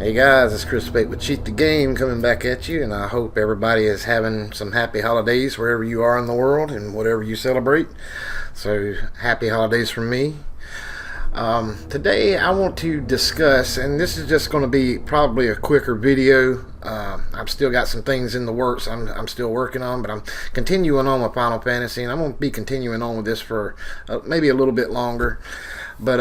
Hey guys, it's Chris Bate with Cheat the Game coming back at you, and I hope everybody is having some happy holidays wherever you are in the world and whatever you celebrate. So, happy holidays from me. Today I want to discuss, and this is just going to be probably a quicker video. I've still got some things in the works I'm still working on, but I'm continuing on with Final Fantasy, and I'm going to be continuing on with this for maybe a little bit longer. But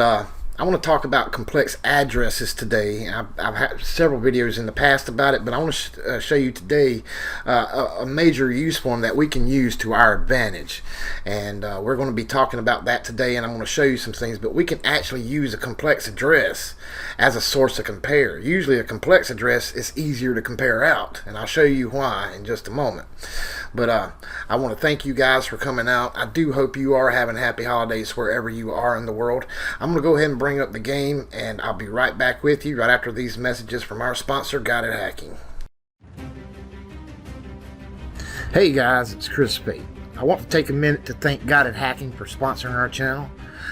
I want to talk about complex addresses today. I've had several videos in the past about it, but I want to show you today a major use form that we can use to our advantage. And we're going to be talking about that today, and I'm going to show you some things, but we can actually use a complex address as a source to compare. Usually a complex address is easier to compare out, and I'll show you why in just a moment. But I want to thank you guys for coming out. I do hope you are having happy holidays wherever you are in the world. I'm going to go ahead and bring up the game, and I'll be right back with you right after these messages from our sponsor, Guided Hacking. Hey guys, it's Chris Bate. I want to take a minute to thank Guided Hacking for sponsoring our channel.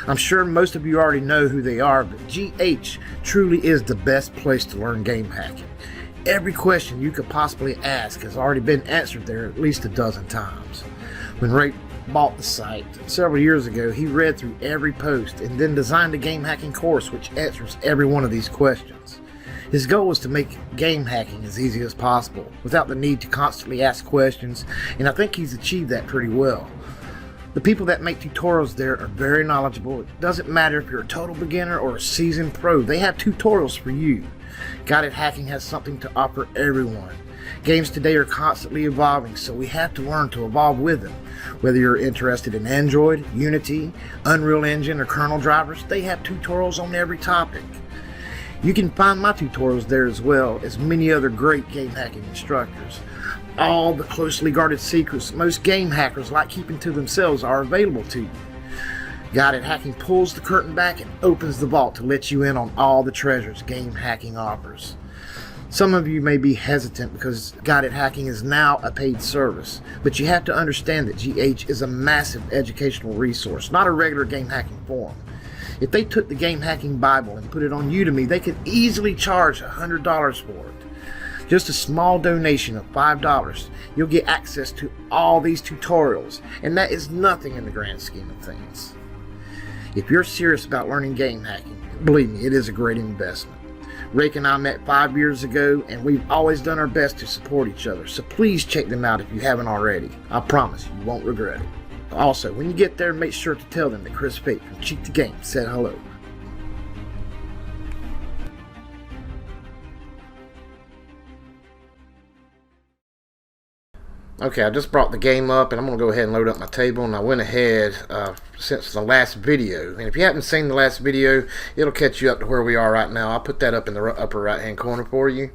I'm sure most of you already know who they are, but GH truly is the best place to learn game hacking. Every question you could possibly ask has already been answered there at least a dozen times. When Ray bought the site several years ago, he read through every post and then designed a game hacking course which answers every one of these questions. His goal was to make game hacking as easy as possible without the need to constantly ask questions, and I think he's achieved that pretty well. The people that make tutorials there are very knowledgeable. It doesn't matter if you're a total beginner or a seasoned pro, they have tutorials for you. Guided Hacking has something to offer everyone. Games today are constantly evolving, so we have to learn to evolve with them. Whether you're interested in Android, Unity, Unreal Engine, or kernel drivers, they have tutorials on every topic. You can find my tutorials there as well as many other great game hacking instructors. All the closely guarded secrets most game hackers like keeping to themselves are available to you. Guided Hacking pulls the curtain back and opens the vault to let you in on all the treasures game hacking offers. Some of you may be hesitant because Guided Hacking is now a paid service, but you have to understand that GH is a massive educational resource, not a regular game hacking forum. If they took the Game Hacking Bible and put it on Udemy, they could easily charge $100 for it. Just a small donation of $5, you'll get access to all these tutorials, and that is nothing in the grand scheme of things. If you're serious about learning game hacking, believe me, it is a great investment. Rake and I met 5 years ago, and we've always done our best to support each other, so please check them out if you haven't already. I promise you won't regret it. Also, when you get there, make sure to tell them that Chris Bate from Cheat the Game said hello. Okay, I just brought the game up, and I'm going to go ahead and load up my table, and I went ahead since the last video. And if you haven't seen the last video, it'll catch you up to where we are right now. I'll put that up in the upper right hand corner for you.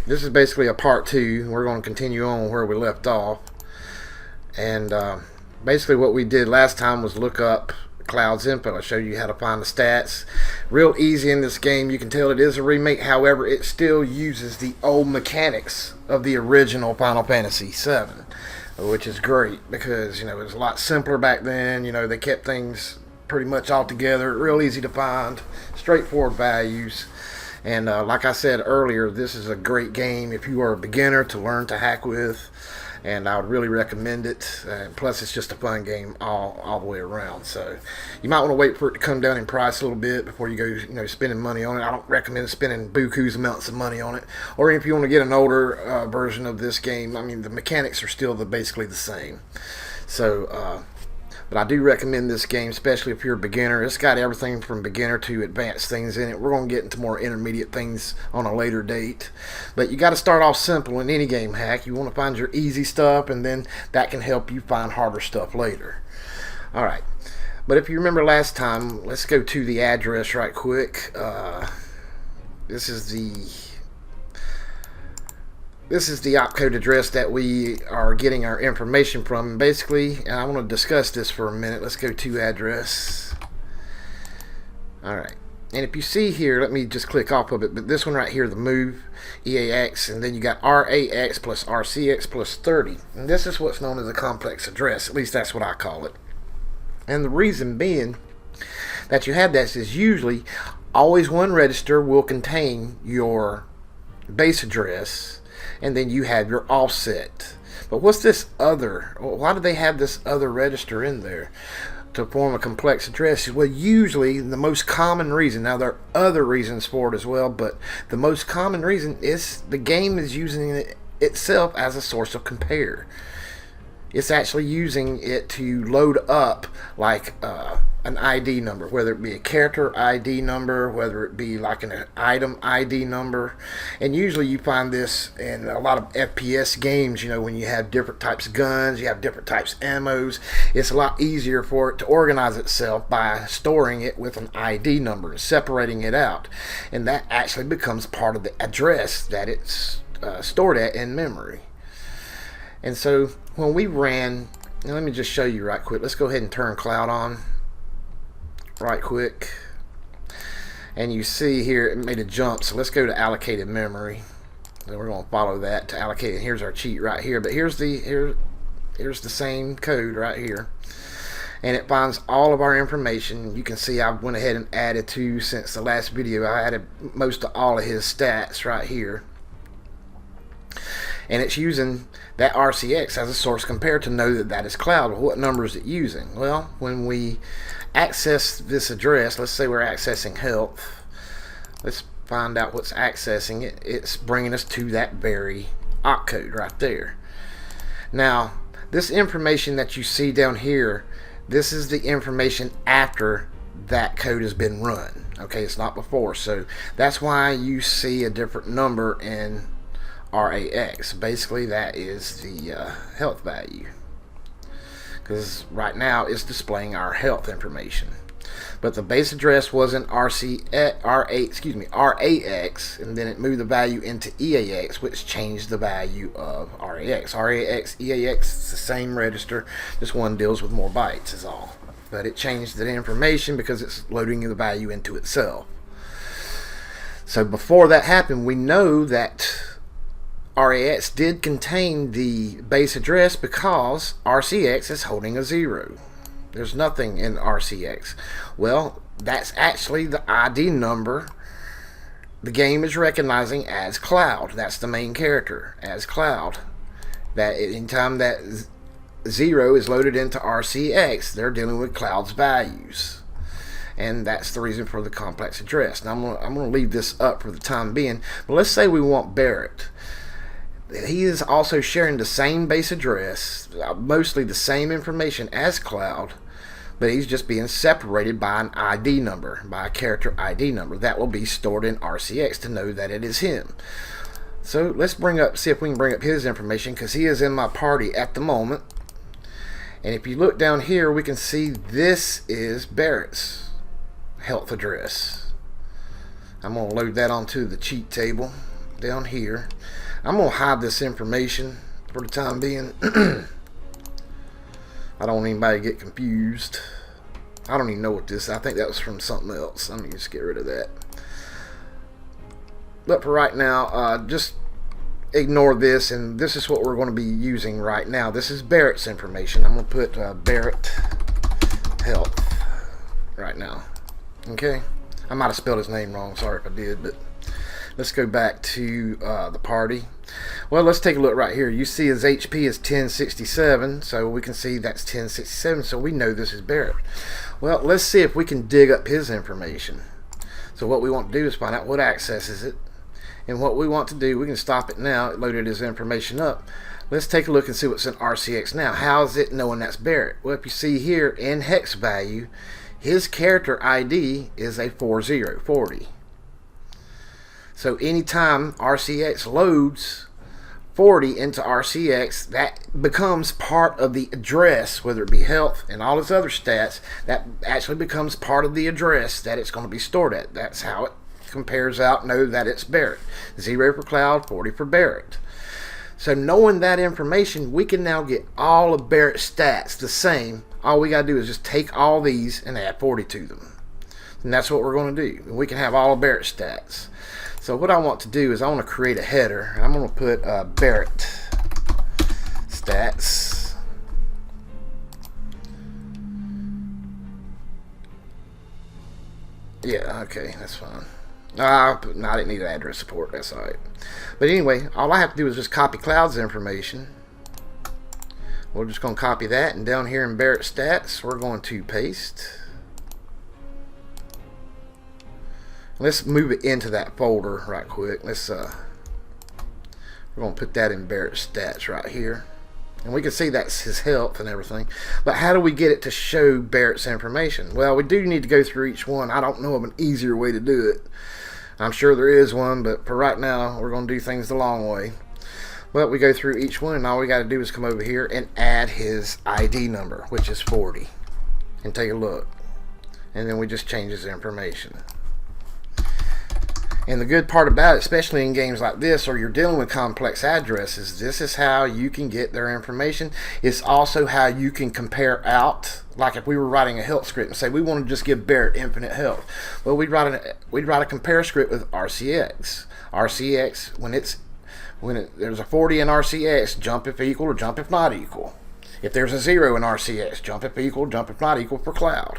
This is basically a part 2. We're going to continue on where we left off. And basically what we did last time was look up Cloud's info. I showed you how to find the stats. Real easy in this game. You can tell it is a remake, however it still uses the old mechanics of the original Final Fantasy VII, which is great because it was a lot simpler back then. They kept things pretty much all together, real easy to find, straightforward values. And like I said earlier, this is a great game if you are a beginner to learn to hack with, and I would really recommend it. Plus, it's just a fun game all the way around. So you might want to wait for it to come down in price a little bit before you go, spending money on it. I don't recommend spending buku's amounts of money on it. Or if you want to get an older version of this game, I mean, the mechanics are still basically the same. So, but I do recommend this game, especially if you're a beginner. It's got everything from beginner to advanced things in it. We're going to get into more intermediate things on a later date. But you got to start off simple in any game hack. You want to find your easy stuff, and then that can help you find harder stuff later. Alright, but if you remember last time, let's go to the address right quick. This is the opcode address that we are getting our information from. Basically, and I want to discuss this for a minute. Let's go to address. Alright, and if you see here, let me just click off of it, but this one right here, the move, EAX, and then you got RAX plus RCX plus 30. And this is what's known as a complex address. At least that's what I call it. And the reason being that you have that is usually always one register will contain your base address, and then you have your offset. But what's this other? Why do they have this other register in there to form a complex address? Well, usually the most common reason, now there are other reasons for it as well, but the most common reason is the game is using it itself as a source of compare. It's actually using it to load up like an ID number, whether it be a character ID number, whether it be like an item ID number. And usually you find this in a lot of FPS games, you know, when you have different types of guns, you have different types of ammos. It's a lot easier for it to organize itself by storing it with an ID number and separating it out. And that actually becomes part of the address that it's stored at in memory. And so when we ran, now let me just show you right quick. Let's go ahead and turn cloud on right quick. And you see here it made a jump. So let's go to allocated memory. And we're going to follow that to allocate. And here's our cheat right here. But here's the same code right here. And it finds all of our information. You can see I went ahead and added to, since the last video, I added most of all of his stats right here. And it's using that RCX as a source compare to know that that is cloud. Well, what number is it using? Well, when we access this address, let's say we're accessing health. Let's find out what's accessing it. It's bringing us to that very opcode right there. Now, this information that you see down here, this is the information after that code has been run. Okay, it's not before. So that's why you see a different number in RAX. Basically that is the health value, because right now it's displaying our health information, but the base address was in RAX, and then it moved the value into EAX, which changed the value of RAX. EAX is the same register, just one deals with more bytes is all, but it changed the information because it's loading the value into itself. So before that happened, we know that RAX did contain the base address because RCX is holding a 0. There's nothing in RCX. Well, that's actually the ID number the game is recognizing as cloud. That's the main character as cloud. That anytime that 0 is loaded into RCX, they're dealing with cloud's values. And that's the reason for the complex address. Now I'm going to leave this up for the time being. But let's say we want Barrett. He is also sharing the same base address, mostly the same information as cloud, but he's just being separated by an ID number, by a character ID number that will be stored in RCX to know that it is him. So let's see if we can bring up his information, because he is in my party at the moment. And if you look down here, we can see this is Barrett's health address. I'm going to load that onto the cheat table down here. I'm going to hide this information for the time being. I don't want anybody to get confused. I don't even know what this is. I think that was from something else. Let me just get rid of that. But for right now, just ignore this, and this is what we're going to be using right now. This is Barrett's information. I'm going to put Barrett health right now. Okay? I might have spelled his name wrong. Sorry if I did, but let's go back to the party. Well, let's take a look right here. You see his HP is 1067, so we can see that's 1067, so we know this is Barrett. Well, let's see if we can dig up his information. So what we want to do is find out what accesses it, and what we want to do, we can stop it now. It loaded his information up. Let's take a look and see what's in RCX now. How is it knowing that's Barrett? Well, if you see here in hex value, his character ID is a 40. So anytime RCX loads 40 into RCX, that becomes part of the address, whether it be health and all its other stats, that actually becomes part of the address that it's going to be stored at. That's how it compares out, know that it's Barrett. 0 for Cloud, 40 for Barrett. So knowing that information, we can now get all of Barrett's stats the same. All we got to do is just take all these and add 40 to them. And that's what we're going to do. We can have all of Barrett's stats. So what I want to do is I want to create a header. I'm going to put Barrett stats. Yeah, okay, that's fine. No, I didn't need address support. That's alright. But anyway, all I have to do is just copy Cloud's information. We're just going to copy that, and down here in Barrett stats, we're going to paste. Let's move it into that folder right quick. We're going to put that in Barrett stats right here. And we can see that's his health and everything. But how do we get it to show Barrett's information? Well, we do need to go through each one. I don't know of an easier way to do it. I'm sure there is one, but for right now, we're going to do things the long way. But we go through each one, and all we got to do is come over here and add his ID number, which is 40. And take a look. And then we just change his information. And the good part about it, especially in games like this, or you're dealing with complex addresses, this is how you can get their information. It's also how you can compare out. Like if we were writing a health script and say we want to just give Barrett infinite health, well, we'd write a compare script with RCX. RCX, there's a 40 in RCX, jump if equal or jump if not equal. If there's a 0 in RCX, jump if equal, jump if not equal for Cloud.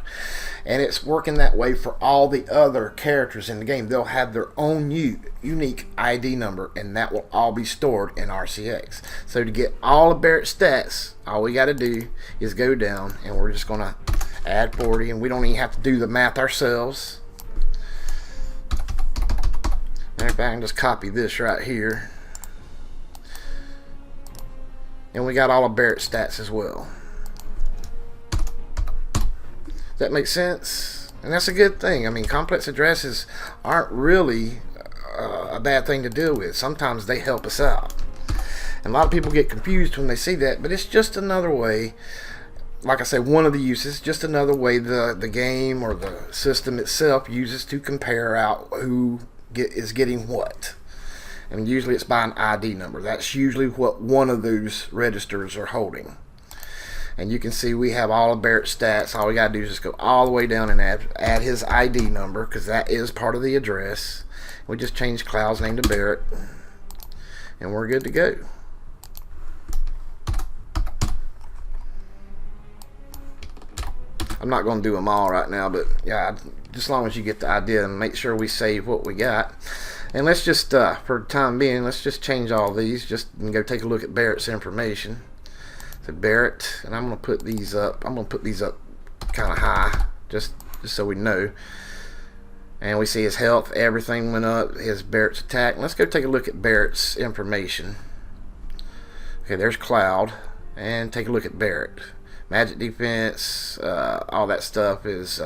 And it's working that way for all the other characters in the game. They'll have their own unique ID number, and that will all be stored in RCX. So to get all of Barrett's stats, all we got to do is go down, and we're just going to add 40, and we don't even have to do the math ourselves. Matter of fact, I can just copy this right here. And we got all of Barrett's stats as well. Does that make sense? And that's a good thing. I mean, complex addresses aren't really a bad thing to deal with. Sometimes they help us out. And a lot of people get confused when they see that, but it's just another way, like I said, one of the uses, just another way the game or the system itself uses to compare out who is getting what. And usually it's by an ID number. That's usually what one of those registers are holding. And you can see we have all of Barrett's stats. All we got to do is just go all the way down and add his ID number, because that is part of the address. We just change Cloud's name to Barrett, and we're good to go. I'm not going to do them all right now, but yeah, just as long as you get the idea, and make sure we save what we got. And let's just, for the time being, let's just change all these, and go take a look at Barrett's information. So Barrett, and I'm going to put these up. I'm going to put these up kind of high, just so we know. And we see his health, everything went up. His Barrett's attack. Let's go take a look at Barrett's information. Okay, there's Cloud, and take a look at Barrett. Magic defense, all that stuff is.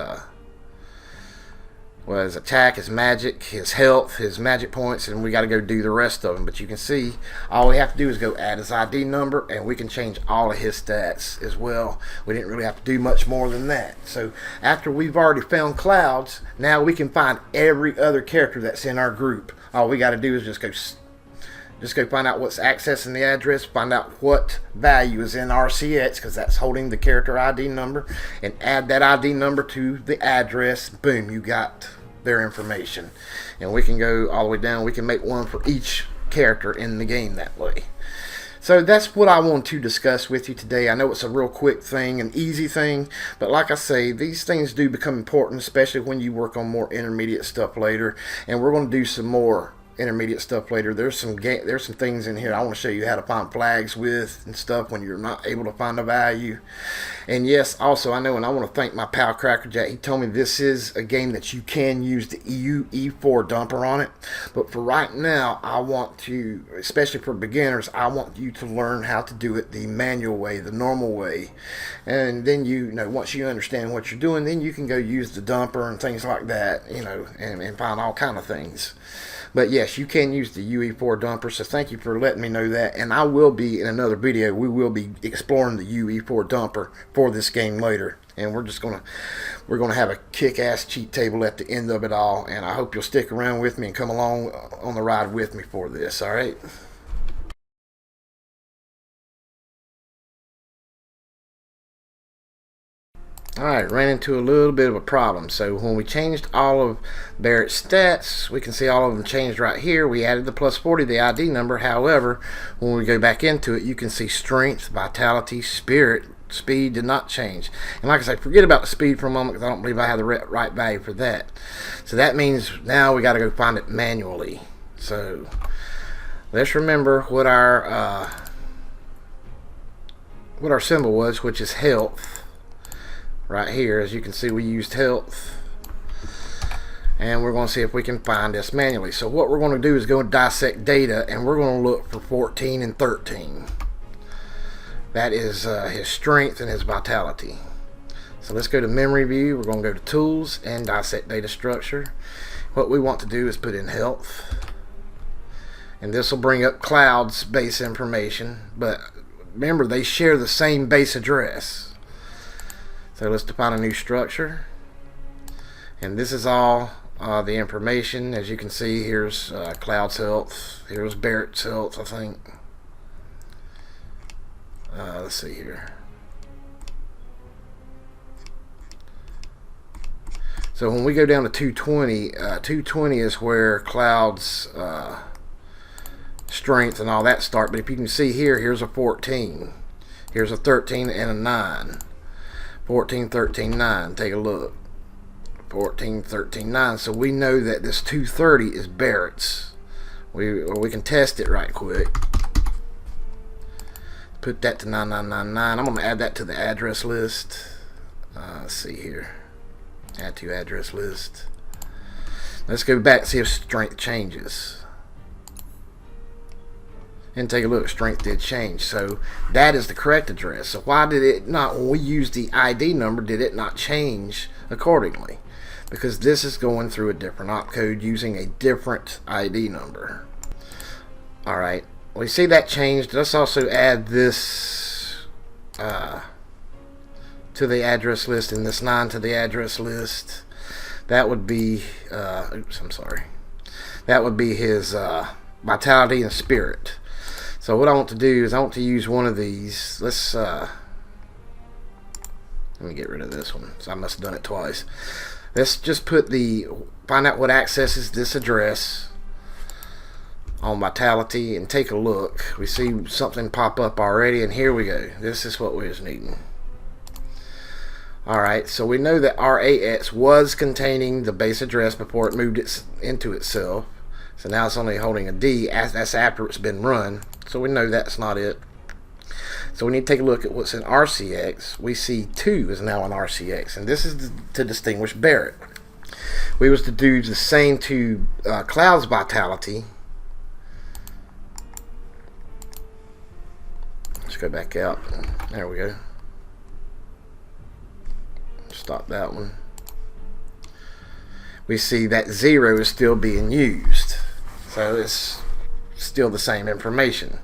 Well, his attack, his magic, his health, his magic points, and we got to go do the rest of them. But you can see all we have to do is go add his ID number, and we can change all of his stats as well. We didn't really have to do much more than that. So after we've already found Clouds, now we can find every other character that's in our group. All we got to do is just go find out what's accessing the address, find out what value is in RCX, because that's holding the character ID number, and add that ID number to the address. Boom, you got their information. And we can go all the way down. We can make one for each character in the game that way. So that's what I want to discuss with you today. I know it's a real quick thing, an easy thing, but like I say, these things do become important, especially when you work on more intermediate stuff later. And we're going to do some more intermediate stuff later. There's some things in here I want to show you how to find flags with and stuff when you're not able to find a value. And yes, also I know, and I want to thank my pal Crackerjack. He told me this is a game that you can use the UE4 dumper on it, but for right now I want to, especially for beginners, I want you to learn how to do it the manual way, the normal way. And then you know, once you understand what you're doing, then you can go use the dumper and things like that, you know, and find all kind of things. But yes, you can use the UE4 dumper, so thank you for letting me know that. And I will be, in another video, we will be exploring the UE4 dumper for this game later. And we're gonna have a kick-ass cheat table at the end of it all. And I hope you'll stick around with me and come along on the ride with me for this, alright? Alright, ran into a little bit of a problem. So when we changed all of Barrett's stats, we can see all of them changed right here. We added the plus 40, the ID number. However, when we go back into it, you can see strength, vitality, spirit, Speed did not change. And like I said, forget about the speed for a moment because I don't believe I have the right value for that. So that means now we got to go find it manually. So let's remember what our symbol was, which is health. Right here, as you can see, we used health. And we're going to see if we can find this manually. So what we're going to do is go and dissect data, and we're going to look for 14 and 13. That is his strength and his vitality. So let's go to memory view. We're going to go to tools and dissect data structure. What we want to do is put in health. And this will bring up cloud's base information. But remember, they share the same base address. So let's define a new structure. And this is all the information. As you can see, here's Cloud's health. Here's Barrett's health, I think. Let's see here. So when we go down to 220, 220 is where Cloud's strength and all that start. But if you can see here, here's a 14. Here's a 13 and a 9. 14, 13, 9. Take a look. 14, 13, 9. So we know that this 230 is Barrett's. We can test it right quick. Put that to 9999. I'm going to add that to the address list. Let's see here. Add to address list. Let's go back and see if strength changes. And take a look. Strength did change. So that is the correct address. So why did it not, when we used the ID number, did it not change accordingly? Because this is going through a different opcode using a different ID number. Alright. We see that changed. Let's also add this to the address list and this 9 to the address list. That would be oops, I'm sorry. That would be his vitality and spirit. So what I want to do is I want to use one of these. Let's let me get rid of this one. So I must have done it twice. Let's just find out what accesses this address on vitality and take a look. We see something pop up already, and here we go. This is what we was needing. Alright, so we know that our AX was containing the base address before it moved it into itself. So now it's only holding a D. That's after it's been run. So we know that's not it. So we need to take a look at what's in RCX. We see 2 is now in RCX, and this is to distinguish Barrett. We was to do the same to Cloud's vitality. Let's go back out. There we go. Stop that one. We see that 0 is still being used. So it's still the same information.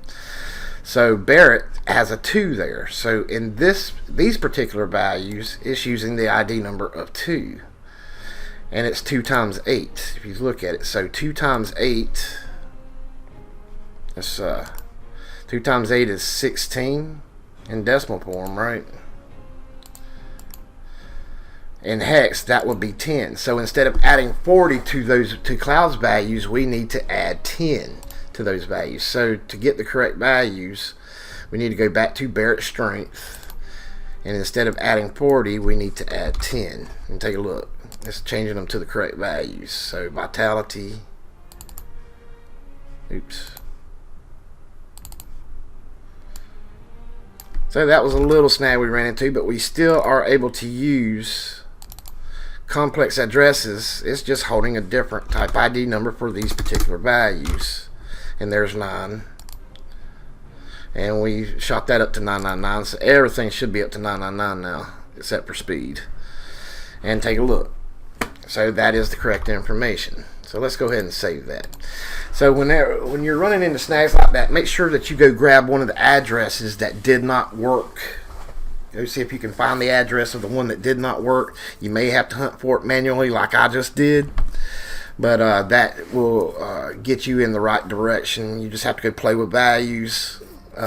So Barrett has a 2 there. So in these particular values, it's using the ID number of 2. And it's 2 times 8, if you look at it. So 2 times 8, that's 2 times 8 is 16 in decimal form, right? In hex, that would be 10. So instead of adding 40 to those two Cloud's values, we need to add 10 to those values. So to get the correct values, we need to go back to Barrett's strength, and instead of adding 40, we need to add 10. And take a look. It's changing them to the correct values. So vitality. Oops. So that was a little snag we ran into, but we still are able to use complex addresses. It's just holding a different type ID number for these particular values. And there's 9. And we shot that up to 999. So everything should be up to 999 now, except for speed. And take a look. So that is the correct information. So let's go ahead and save that. So when you're running into snags like that, make sure that you go grab one of the addresses that did not work. Go see if you can find the address of the one that did not work. You may have to hunt for it manually like I just did. But that will get you in the right direction. You just have to go play with values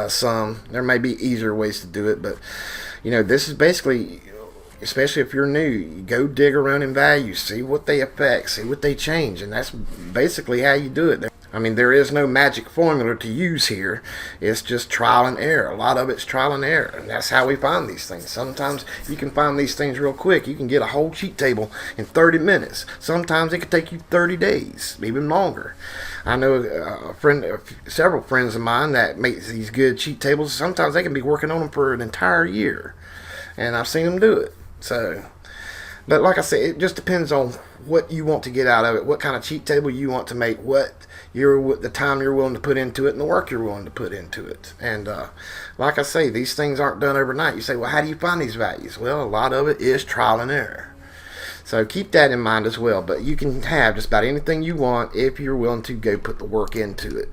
some. There may be easier ways to do it, but you know, this is basically, especially if you're new, you go dig around in values, see what they affect, see what they change, and that's basically how you do it. I mean, there is no magic formula to use here. It's just trial and error. A lot of it's trial and error, and that's how we find these things. Sometimes you can find these things real quick. You can get a whole cheat table in 30 minutes. Sometimes it could take you 30 days, even longer. I know several friends of mine that make these good cheat tables. Sometimes they can be working on them for an entire year, and I've seen them do it. So, but like I said, it just depends on what you want to get out of it, what kind of cheat table you want to make, the time you're willing to put into it, and the work you're willing to put into it. And like I say, these things aren't done overnight. You say, well, how do you find these values? Well, a lot of it is trial and error. So keep that in mind as well. But you can have just about anything you want if you're willing to go put the work into it.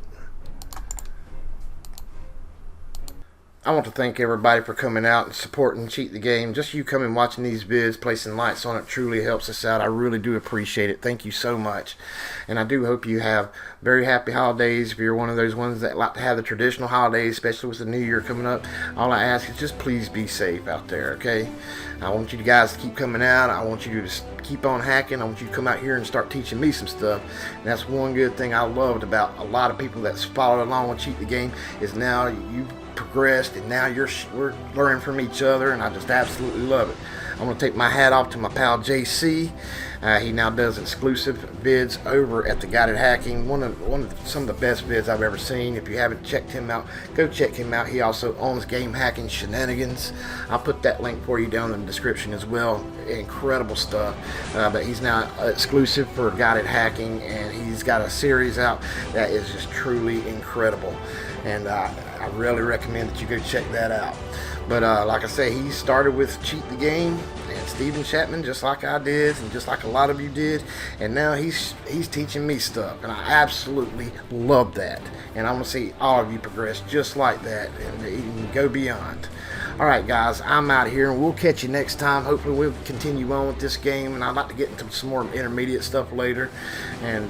I want to thank everybody for coming out and supporting Cheat the Game. Just you coming watching these vids, placing likes on it truly helps us out. I really do appreciate it. Thank you so much. And I do hope you have very happy holidays. If you're one of those ones that like to have the traditional holidays, especially with the new year coming up, all I ask is just please be safe out there, okay? I want you guys to keep coming out. I want you to keep on hacking. I want you to come out here and start teaching me some stuff. And that's one good thing I loved about a lot of people that's followed along with Cheat the Game is now you've progressed and now we're learning from each other, and I just absolutely love it. I want to take my hat off to my pal JC. He now does exclusive vids over at the Guided Hacking. Some of the best vids I've ever seen. If you haven't checked him out, go check him out. He also owns Game Hacking Shenanigans. I'll put that link for you down in the description as well. Incredible stuff. But he's now exclusive for Guided Hacking, and he's got a series out that is just truly incredible. And I really recommend that you go check that out. But like I say, he started with Cheat the Game and Steven Chapman, just like I did, and just like a lot of you did. And now he's teaching me stuff, and I absolutely love that. And I want to see all of you progress just like that and even go beyond. All right, guys, I'm out of here, and we'll catch you next time. Hopefully, we'll continue on with this game, and I'd like to get into some more intermediate stuff later, and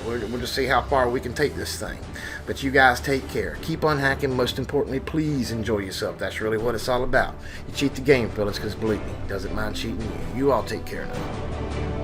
we'll just see how far we can take this thing. But you guys take care. Keep on hacking. Most importantly, please enjoy yourself. That's really what it's all about. You cheat the game, fellas, because believe me, it doesn't mind cheating you. You all take care now.